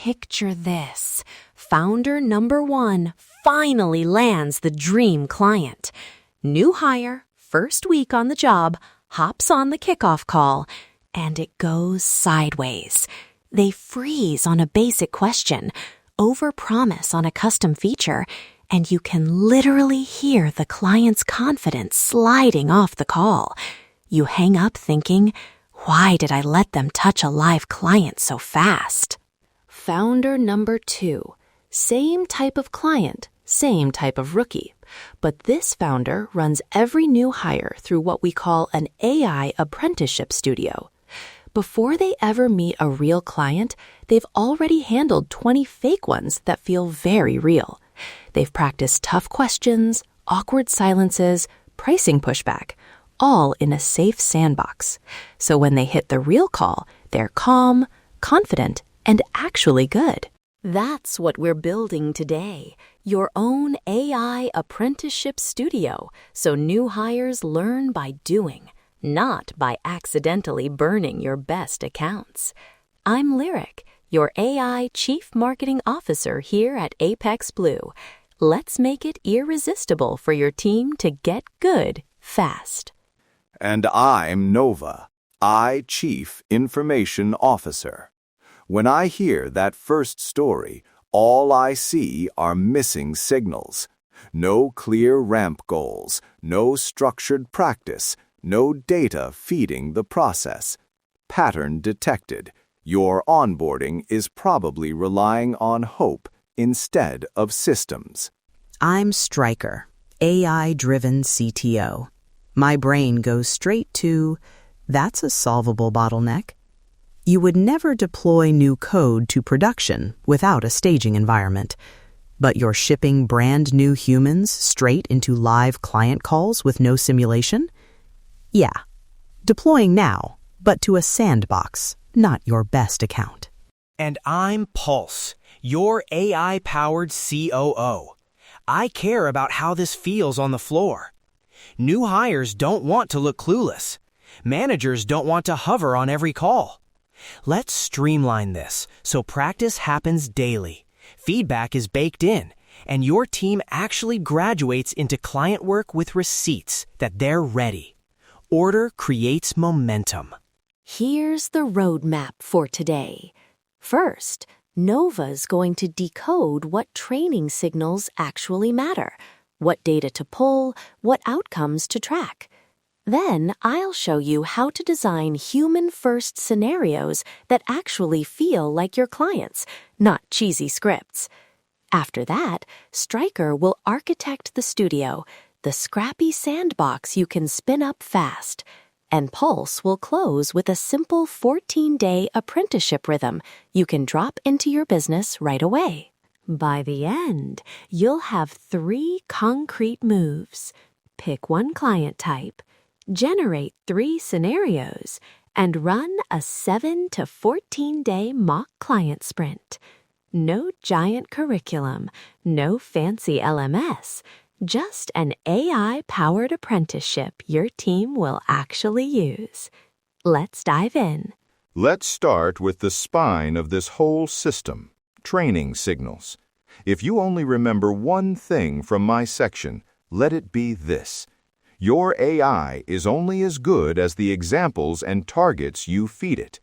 Picture this. Founder number 1 finally lands the dream client. New hire, first week on the job, hops on the kickoff call, and it goes sideways. They freeze on a basic question, overpromise on a custom feature, and you can literally hear the client's confidence sliding off the call. You hang up thinking, why did I let them touch a live client so fast? Founder number 2. Same type of client, same type of rookie. But this founder runs every new hire through what we call an AI Apprenticeship Studio. Before they ever meet a real client, they've already handled 20 fake ones that feel very real. They've practiced tough questions, awkward silences, pricing pushback, all in a safe sandbox. So when they hit the real call, they're calm, confident, and actually good. That's what we're building today, your own AI Apprenticeship Studio, so new hires learn by doing, not by accidentally burning your best accounts. I'm Lyric, your AI Chief Marketing Officer here at Apex Blue. Let's make it irresistible for your team to get good fast. And I'm Nova, Chief Information Officer. When I hear that first story, all I see are missing signals. No clear ramp goals, no structured practice, no data feeding the process. Pattern detected. Your onboarding is probably relying on hope instead of systems. I'm Stryker, AI-driven CTO. My brain goes straight to, that's a solvable bottleneck. You would never deploy new code to production without a staging environment, but you're shipping brand new humans straight into live client calls with no simulation? Yeah, deploying now, but to a sandbox, not your best account. And I'm Pulse, your AI-powered COO. I care about how this feels on the floor. New hires don't want to look clueless. Managers don't want to hover on every call. Let's streamline this so practice happens daily, feedback is baked in, and your team actually graduates into client work with receipts that they're ready. Order creates momentum. Here's the roadmap for today. First, Nova's going to decode what training signals actually matter, what data to pull, what outcomes to track. Then I'll show you how to design human-first scenarios that actually feel like your clients, not cheesy scripts. After that, Stryker will architect the studio, the scrappy sandbox you can spin up fast. And Pulse will close with a simple 14-day apprenticeship rhythm you can drop into your business right away. By the end, you'll have 3 concrete moves. Pick one client type, generate 3 scenarios, and run a 7 to 14-day mock client sprint. No giant curriculum, no fancy LMS, just an AI-powered apprenticeship your team will actually use. Let's dive in. Let's start with the spine of this whole system, training signals. If you only remember one thing from my section, let it be this. Your AI is only as good as the examples and targets you feed it.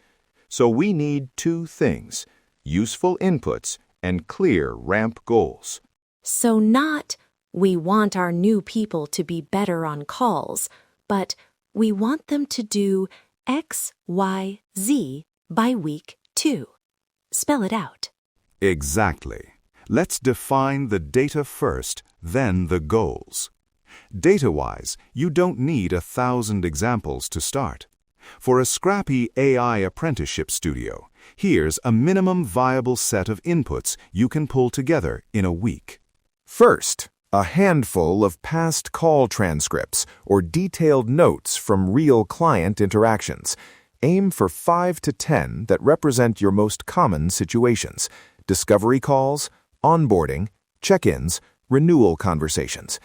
So we need 2 things, useful inputs and clear ramp goals. So not, we want our new people to be better on calls, but we want them to do X, Y, Z by week 2. Spell it out. Exactly. Let's define the data first, then the goals. Data-wise, you don't need 1,000 examples to start. For a scrappy AI Apprenticeship Studio, here's a minimum viable set of inputs you can pull together in a week. First, a handful of past call transcripts or detailed notes from real client interactions. Aim for 5 to 10 that represent your most common situations: discovery calls, onboarding, check-ins, renewal conversations.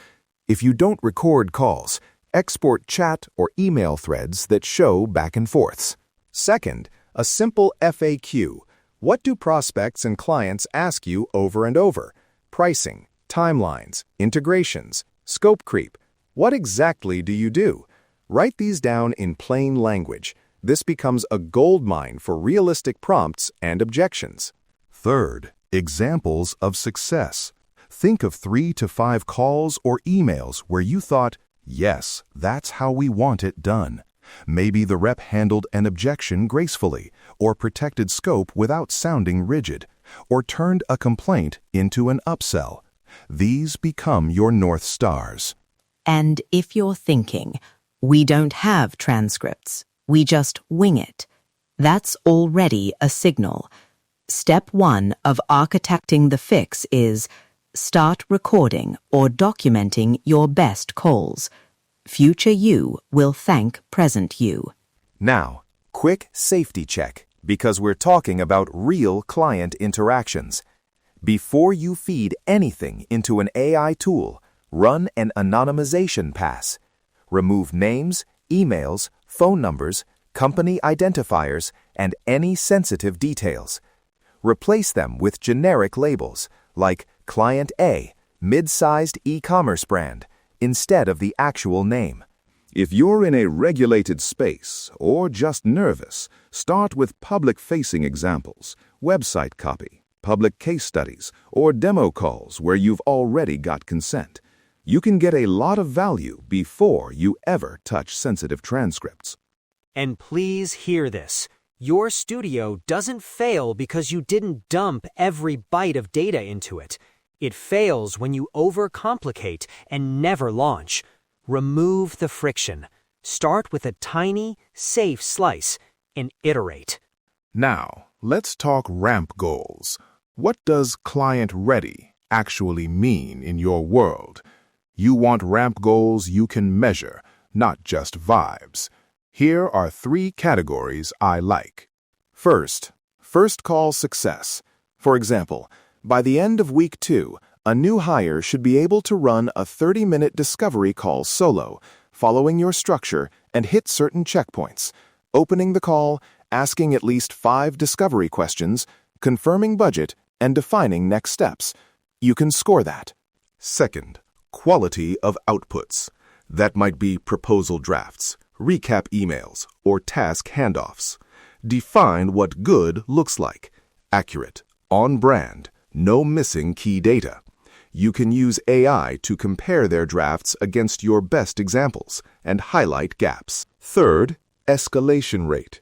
If you don't record calls, export chat or email threads that show back and forths. Second, a simple FAQ, What do prospects and clients ask you over and over? Pricing, timelines, integrations, scope creep. What exactly do you do? Write these down in plain language. This becomes a goldmine for realistic prompts and objections. Third, examples of success. Think of 3 to 5 calls or emails where you thought, yes, that's how we want it done. Maybe the rep handled an objection gracefully, or protected scope without sounding rigid, or turned a complaint into an upsell. These become your North Stars. And if you're thinking, we don't have transcripts, we just wing it, that's already a signal. Step 1 of architecting the fix is start recording or documenting your best calls. Future you will thank present you. Now, quick safety check, because we're talking about real client interactions. Before you feed anything into an AI tool, run an anonymization pass. Remove names, emails, phone numbers, company identifiers, and any sensitive details. Replace them with generic labels like Client A, mid-sized e-commerce brand, instead of the actual name. If you're in a regulated space or just nervous, start with public-facing examples, website copy, public case studies, or demo calls where you've already got consent. You can get a lot of value before you ever touch sensitive transcripts. And please hear this. Your studio doesn't fail because you didn't dump every byte of data into it. It fails when you overcomplicate and never launch. Remove the friction. Start with a tiny, safe slice and iterate. Now, let's talk ramp goals. What does client ready actually mean in your world? You want ramp goals you can measure, not just vibes. Here are 3 categories I like. First call success. For example, by the end of week 2, a new hire should be able to run a 30-minute discovery call solo, following your structure, and hit certain checkpoints. Opening the call, asking at least 5 discovery questions, confirming budget, and defining next steps. You can score that. Second, quality of outputs. That might be proposal drafts, recap emails, or task handoffs. Define what good looks like. Accurate, on brand, no missing key data. You can use AI to compare their drafts against your best examples and highlight gaps. Third, escalation rate.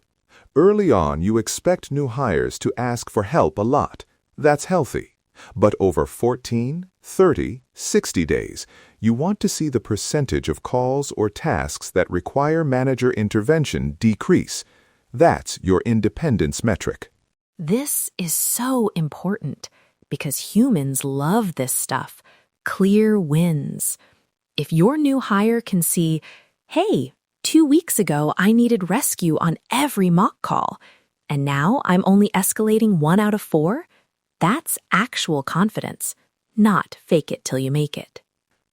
Early on, you expect new hires to ask for help a lot. That's healthy. But over 14, 30, 60 days, you want to see the percentage of calls or tasks that require manager intervention decrease. That's your independence metric. This is so important because humans love this stuff. Clear wins. If your new hire can see, hey, 2 weeks ago I needed rescue on every mock call, and now I'm only escalating 1 out of 4, that's actual confidence, not fake it till you make it.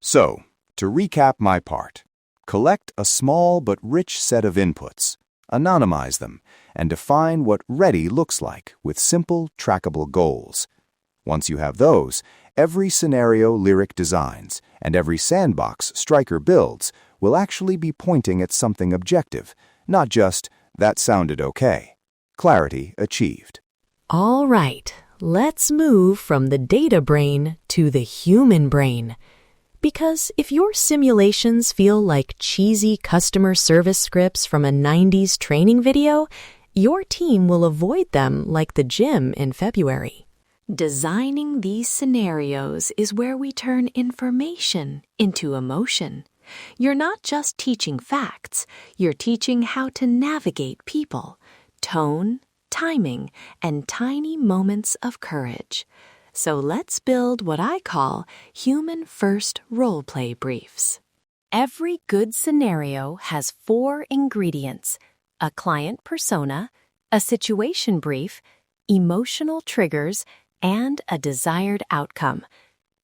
So, to recap my part, collect a small but rich set of inputs, anonymize them, and define what ready looks like with simple, trackable goals. Once you have those, every scenario Lyric designs and every sandbox Stryker builds will actually be pointing at something objective, not just, that sounded okay. Clarity achieved. All right, let's move from the data brain to the human brain. Because if your simulations feel like cheesy customer service scripts from a 90s training video, your team will avoid them like the gym in February. Designing these scenarios is where we turn information into emotion. You're not just teaching facts, you're teaching how to navigate people, tone, timing, and tiny moments of courage. So let's build what I call human-first role-play briefs. Every good scenario has 4 ingredients: a client persona, a situation brief, emotional triggers, and a desired outcome.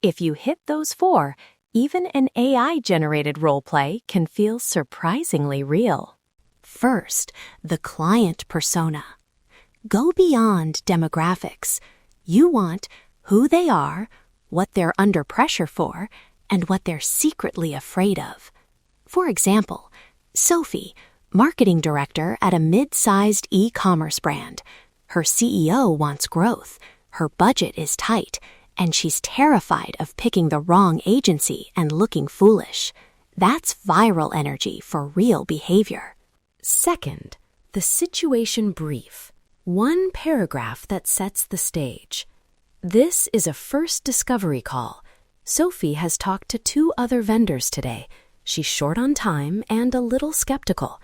If you hit those 4, even an AI-generated role-play can feel surprisingly real. First, the client persona. Go beyond demographics. You want who they are, what they're under pressure for, and what they're secretly afraid of. For example, Sophie, marketing director at a mid-sized e-commerce brand. Her CEO wants growth, her budget is tight, and she's terrified of picking the wrong agency and looking foolish. That's viral energy for real behavior. Second, the situation brief. One paragraph that sets the stage. This is a first discovery call. Sophie has talked to 2 other vendors today. She's short on time and a little skeptical.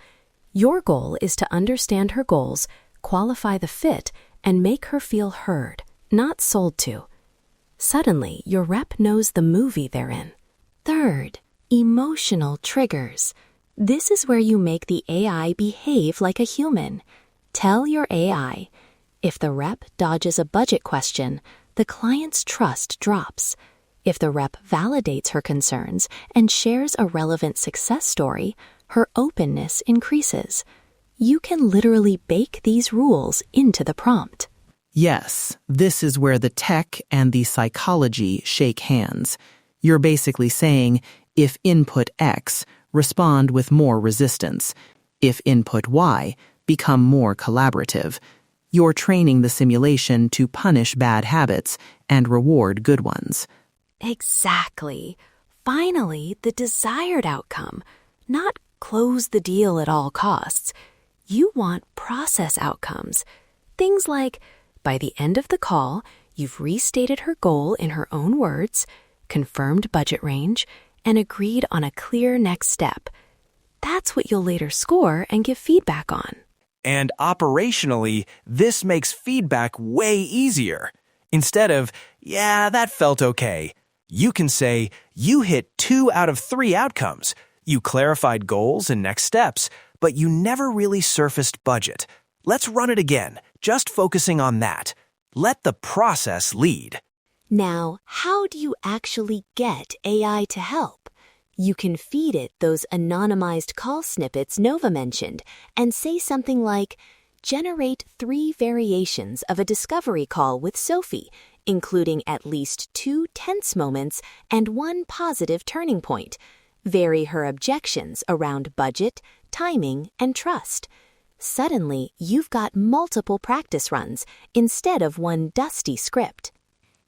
Your goal is to understand her goals, qualify the fit, and make her feel heard, not sold to. Suddenly, your rep knows the movie they're in. Third, emotional triggers. This is where you make the AI behave like a human. Tell your AI, if the rep dodges a budget question, the client's trust drops. If the rep validates her concerns and shares a relevant success story, her openness increases. You can literally bake these rules into the prompt. Yes, this is where the tech and the psychology shake hands. You're basically saying, if input X, respond with more resistance. If input Y, become more collaborative. You're training the simulation to punish bad habits and reward good ones. Exactly. Finally, the desired outcome, not close the deal at all costs. You want process outcomes. Things like, by the end of the call, you've restated her goal in her own words, confirmed budget range, and agreed on a clear next step. That's what you'll later score and give feedback on. And operationally, this makes feedback way easier. Instead of, yeah, that felt okay, you can say, you hit 2 out of 3 outcomes. You clarified goals and next steps, but you never really surfaced budget. Let's run it again, just focusing on that. Let the process lead. Now, how do you actually get AI to help? You can feed it those anonymized call snippets Nova mentioned and say something like, generate 3 variations of a discovery call with Sophie, including at least 2 tense moments and 1 positive turning point. Vary her objections around budget, timing, and trust. Suddenly, you've got multiple practice runs instead of one dusty script.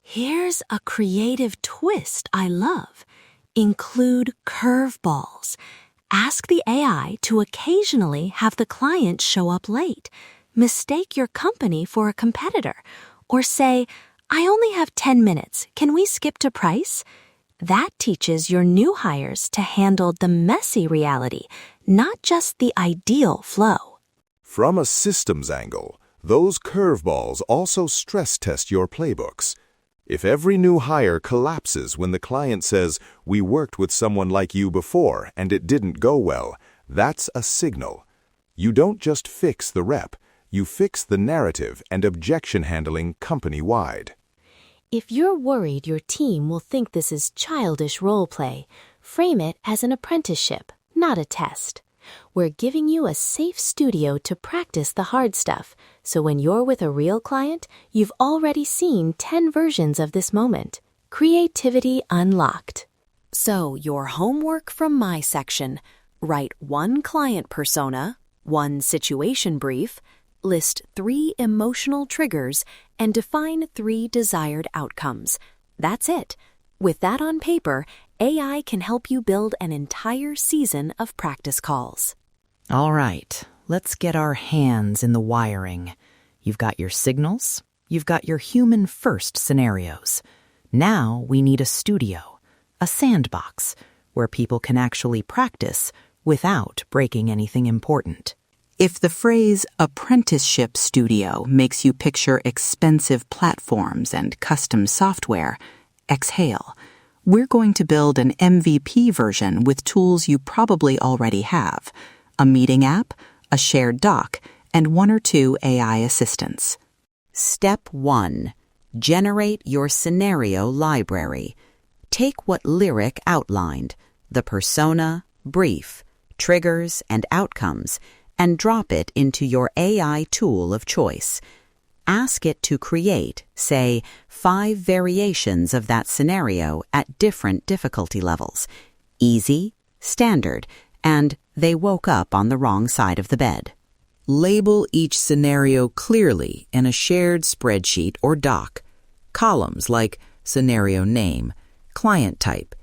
Here's a creative twist I love. Include curveballs. Ask the AI to occasionally have the client show up late, mistake your company for a competitor, or say, I only have 10 minutes, can we skip to price? That teaches your new hires to handle the messy reality, not just the ideal flow. From a systems angle, those curveballs also stress test your playbooks. If every new hire collapses when the client says, we worked with someone like you before and it didn't go well, that's a signal. You don't just fix the rep, you fix the narrative and objection handling company-wide. If you're worried your team will think this is childish role play, frame it as an apprenticeship, not a test. We're giving you a safe studio to practice the hard stuff, so when you're with a real client, you've already seen 10 versions of this moment. Creativity unlocked. So your homework from my section: write 1 client persona, 1 situation brief, list 3 emotional triggers, and define 3 desired outcomes. That's it. With that on paper, AI can help you build an entire season of practice calls. All right, let's get our hands in the wiring. You've got your signals, you've got your human-first scenarios. Now we need a studio, a sandbox, where people can actually practice without breaking anything important. If the phrase apprenticeship studio makes you picture expensive platforms and custom software, exhale. We're going to build an MVP version with tools you probably already have: a meeting app, a shared doc, and 1 or 2 AI assistants. Step 1. Generate your scenario library. Take what Lyric outlined, the persona, brief, triggers, and outcomes, and drop it into your AI tool of choice. Ask it to create, say, 5 variations of that scenario at different difficulty levels: easy, standard, and they woke up on the wrong side of the bed. Label each scenario clearly in a shared spreadsheet or doc. Columns like scenario name, client type,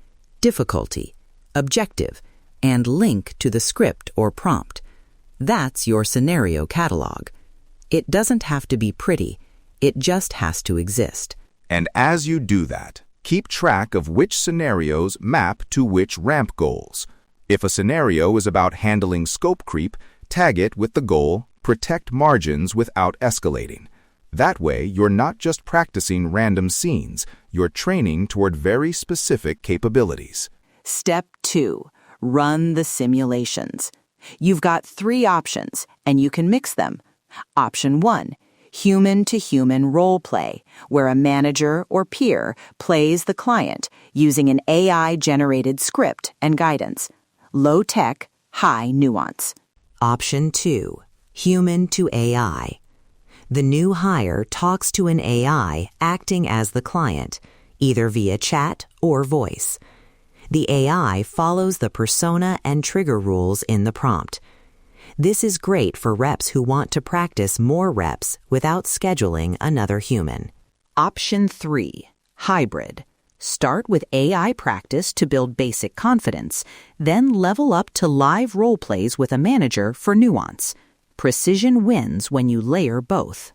difficulty, objective, and link to the script or prompt. That's your scenario catalog. It doesn't have to be pretty, it just has to exist. And as you do that, keep track of which scenarios map to which ramp goals. If a scenario is about handling scope creep, tag it with the goal, protect margins without escalating. That way, you're not just practicing random scenes, you're training toward very specific capabilities. Step 2. Run the simulations. You've got 3 options, and you can mix them. Option 1. Human-to-human role play, where a manager or peer plays the client using an AI-generated script and guidance. Low tech, high nuance. Option 2. Human to AI. The new hire talks to an AI acting as the client, either via chat or voice. The AI follows the persona and trigger rules in the prompt. This is great for reps who want to practice more reps without scheduling another human. Option 3. Hybrid. Start with AI practice to build basic confidence, then level up to live role plays with a manager for nuance. Precision wins when you layer both.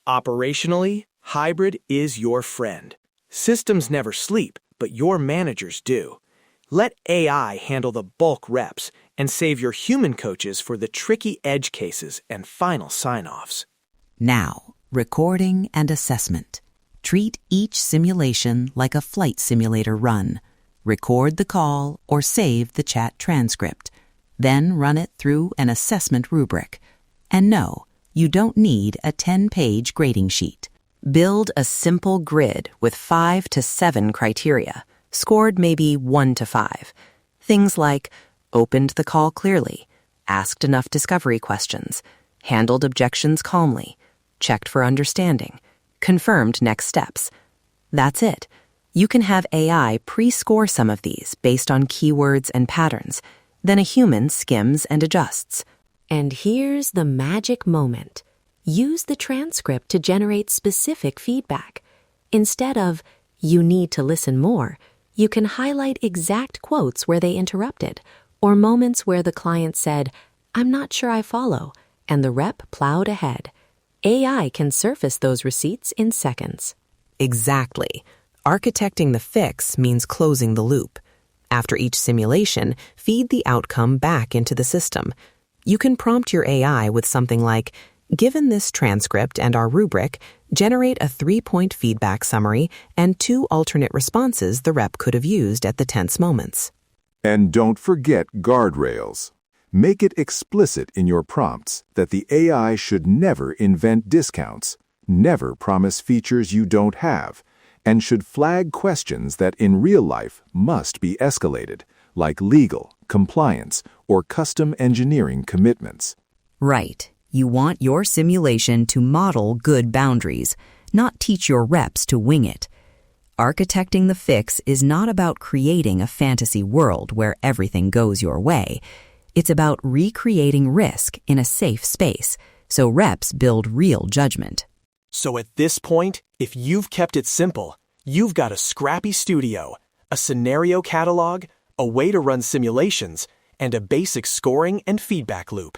Operationally, hybrid is your friend. Systems never sleep, but your managers do. Let AI handle the bulk reps and save your human coaches for the tricky edge cases and final sign-offs. Now, recording and assessment. Treat each simulation like a flight simulator run. Record the call or save the chat transcript. Then run it through an assessment rubric. And no, you don't need a 10-page grading sheet. Build a simple grid with 5 to 7 criteria, scored maybe 1 to 5. Things like opened the call clearly, asked enough discovery questions, handled objections calmly, checked for understanding, confirmed next steps. That's it. You can have AI pre-score some of these based on keywords and patterns. Then a human skims and adjusts. And here's the magic moment. Use the transcript to generate specific feedback. Instead of, "You need to listen more," you can highlight exact quotes where they interrupted, or moments where the client said, "I'm not sure I follow," and the rep plowed ahead. AI can surface those receipts in seconds. Exactly. Architecting the fix means closing the loop. After each simulation, feed the outcome back into the system. You can prompt your AI with something like, "Given this transcript and our rubric, generate a 3-point feedback summary and 2 alternate responses the rep could have used at the tense moments." And don't forget guardrails. Make it explicit in your prompts that the AI should never invent discounts, never promise features you don't have, and should flag questions that in real life must be escalated, like legal, compliance, or custom engineering commitments. Right. You want your simulation to model good boundaries, not teach your reps to wing it. Architecting the fix is not about creating a fantasy world where everything goes your way. It's about recreating risk in a safe space, so reps build real judgment. So at this point, if you've kept it simple, you've got a scrappy studio, a scenario catalog, a way to run simulations, and a basic scoring and feedback loop.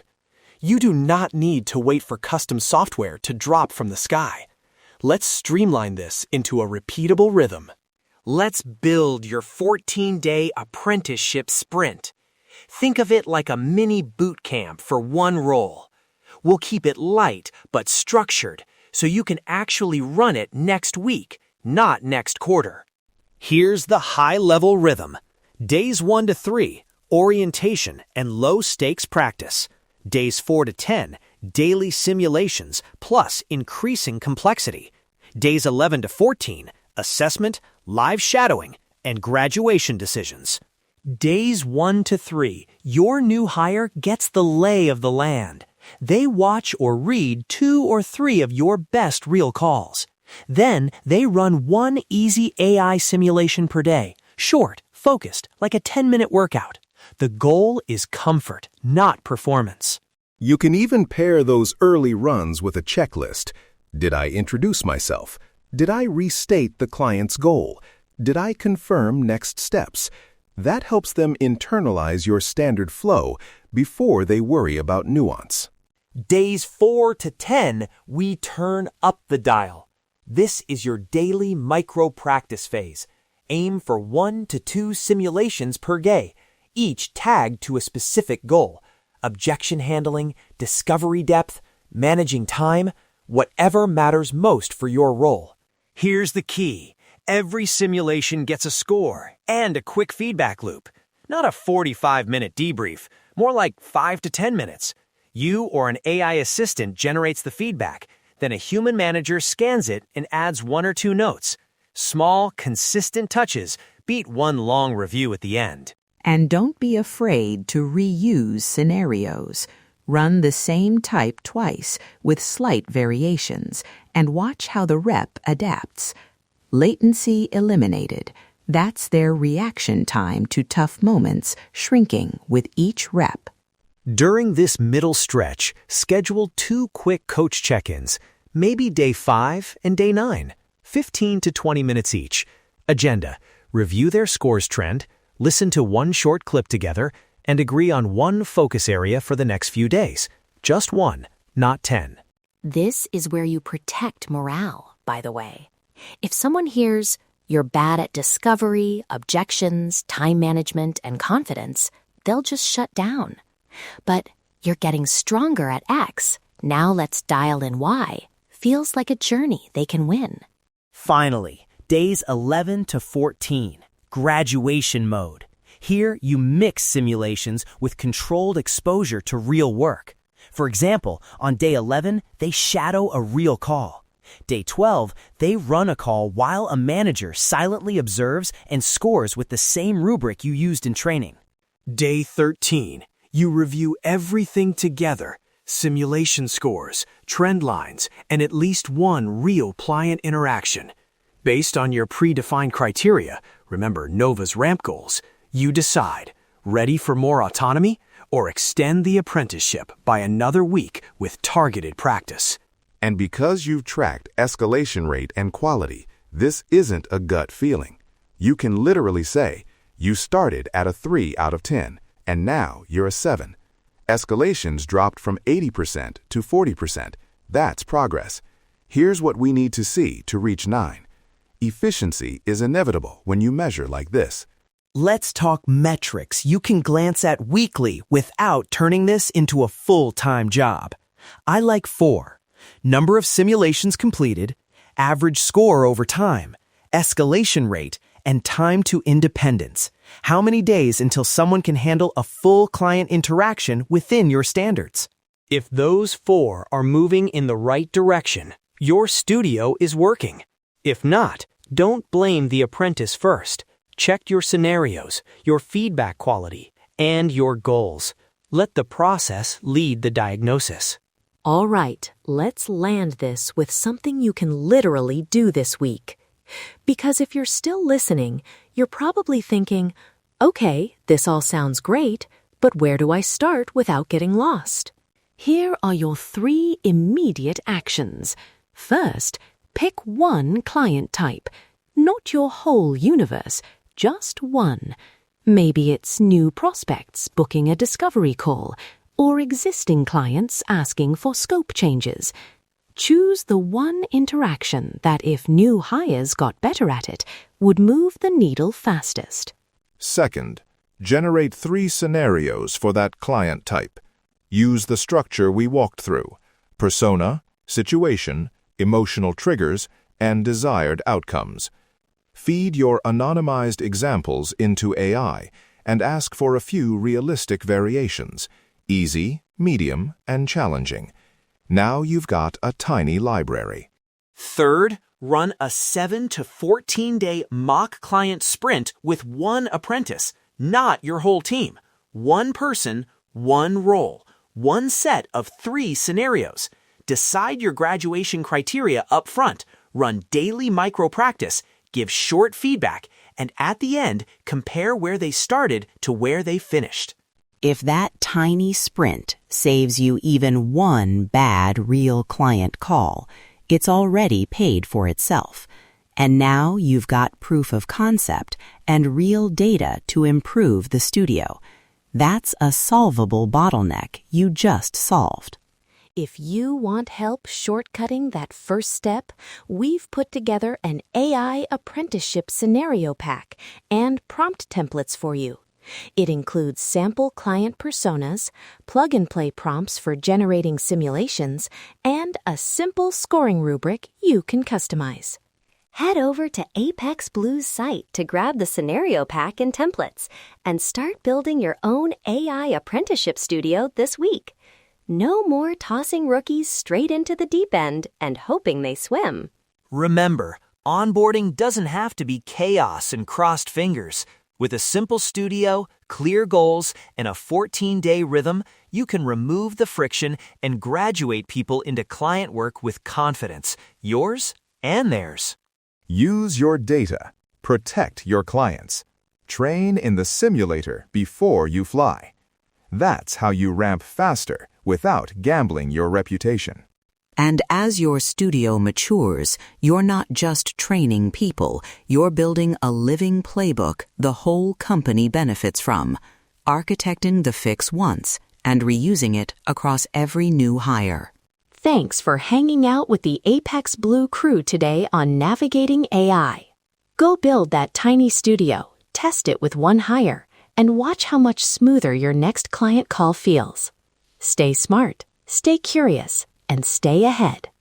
You do not need to wait for custom software to drop from the sky. Let's streamline this into a repeatable rhythm. Let's build your 14-day apprenticeship sprint. Think of it like a mini boot camp for one role. We'll keep it light but structured so you can actually run it next week, not next quarter. Here's the high-level rhythm. Days 1 to 3, orientation and low-stakes practice. Days 4 to 10, daily simulations plus increasing complexity. Days 11 to 14, assessment, live shadowing, and graduation decisions. Days 1 to 3, your new hire gets the lay of the land. They watch or read 2 or 3 of your best real calls. Then they run one easy AI simulation per day, short, focused, like a 10-minute workout. The goal is comfort, not performance. You can even pair those early runs with a checklist. Did I introduce myself? Did I restate the client's goal? Did I confirm next steps? That helps them internalize your standard flow before they worry about nuance. Days 4 to 10, we turn up the dial. This is your daily micro-practice phase. Aim for 1 to 2 simulations per day, each tagged to a specific goal. Objection handling, discovery depth, managing time, whatever matters most for your role. Here's the key. Every simulation gets a score and a quick feedback loop. Not a 45-minute debrief, more like 5 to 10 minutes. You or an AI assistant generates the feedback, then a human manager scans it and adds 1 or 2 notes. Small, consistent touches beat one long review at the end. And don't be afraid to reuse scenarios. Run the same type twice with slight variations and watch how the rep adapts. Latency eliminated. That's their reaction time to tough moments shrinking with each rep. During this middle stretch, schedule 2 quick coach check-ins, maybe day 5 and day 9, 15 to 20 minutes each. Agenda: review their scores trend, listen to 1 short clip together, and agree on 1 focus area for the next few days. Just 1, not 10. This is where you protect morale, by the way. If someone hears you're bad at discovery, objections, time management, and confidence, they'll just shut down. But you're getting stronger at X, now let's dial in Y, feels like a journey they can win. Finally, days 11 to 14, graduation mode. Here, you mix simulations with controlled exposure to real work. For example, on day 11, they shadow a real call. Day 12, they run a call while a manager silently observes and scores with the same rubric you used in training. Day 13, you review everything together: simulation scores, trend lines, and at least 1 real client interaction. Based on your predefined criteria, remember Nova's ramp goals, you decide, ready for more autonomy or extend the apprenticeship by another week with targeted practice. And because you've tracked escalation rate and quality, this isn't a gut feeling. You can literally say, you started at a 3 out of 10, and now you're a 7. Escalations dropped from 80% to 40%. That's progress. Here's what we need to see to reach 9. Efficiency is inevitable when you measure like this. Let's talk metrics you can glance at weekly without turning this into a full-time job. I like 4. Number of simulations completed, average score over time, escalation rate, and time to independence. How many days until someone can handle a full client interaction within your standards? If those 4 are moving in the right direction, your studio is working. If not, don't blame the apprentice first. Check your scenarios, your feedback quality, and your goals. Let the process lead the diagnosis. All right, let's land this with something you can literally do this week. Because if you're still listening, you're probably thinking, okay, this all sounds great, but where do I start without getting lost? Here are your 3 immediate actions. First, pick 1 client type, not your whole universe, just 1. Maybe it's new prospects booking a discovery call, or existing clients asking for scope changes. Choose the 1 interaction that, if new hires got better at it, would move the needle fastest. Second, generate 3 scenarios for that client type. Use the structure we walked through: persona, situation, emotional triggers, and desired outcomes. Feed your anonymized examples into AI and ask for a few realistic variations: easy, medium, and challenging. Now you've got a tiny library. Third, run a 7 to 14-day mock client sprint with 1 apprentice, not your whole team. 1 person, 1 role, one set of 3 scenarios. Decide your graduation criteria up front, run daily micro-practice, give short feedback, and at the end, compare where they started to where they finished. If that tiny sprint saves you even one bad real client call, it's already paid for itself. And now you've got proof of concept and real data to improve the studio. That's a solvable bottleneck you just solved. If you want help shortcutting that first step, we've put together an AI Apprenticeship Scenario Pack and prompt templates for you. It includes sample client personas, plug-and-play prompts for generating simulations, and a simple scoring rubric you can customize. Head over to Apex Blue's site to grab the scenario pack and templates and start building your own AI Apprenticeship Studio this week. No more tossing rookies straight into the deep end and hoping they swim. Remember, onboarding doesn't have to be chaos and crossed fingers. With a simple studio, clear goals, and a 14-day rhythm, you can remove the friction and graduate people into client work with confidence, yours and theirs. Use your data. Protect your clients. Train in the simulator before you fly. That's how you ramp faster without gambling your reputation. And as your studio matures, you're not just training people, you're building a living playbook the whole company benefits from, architecting the fix once and reusing it across every new hire. Thanks for hanging out with the Apex Blue crew today on Navigating AI. Go build that tiny studio, test it with one hire, and watch how much smoother your next client call feels. Stay smart, stay curious, and stay ahead.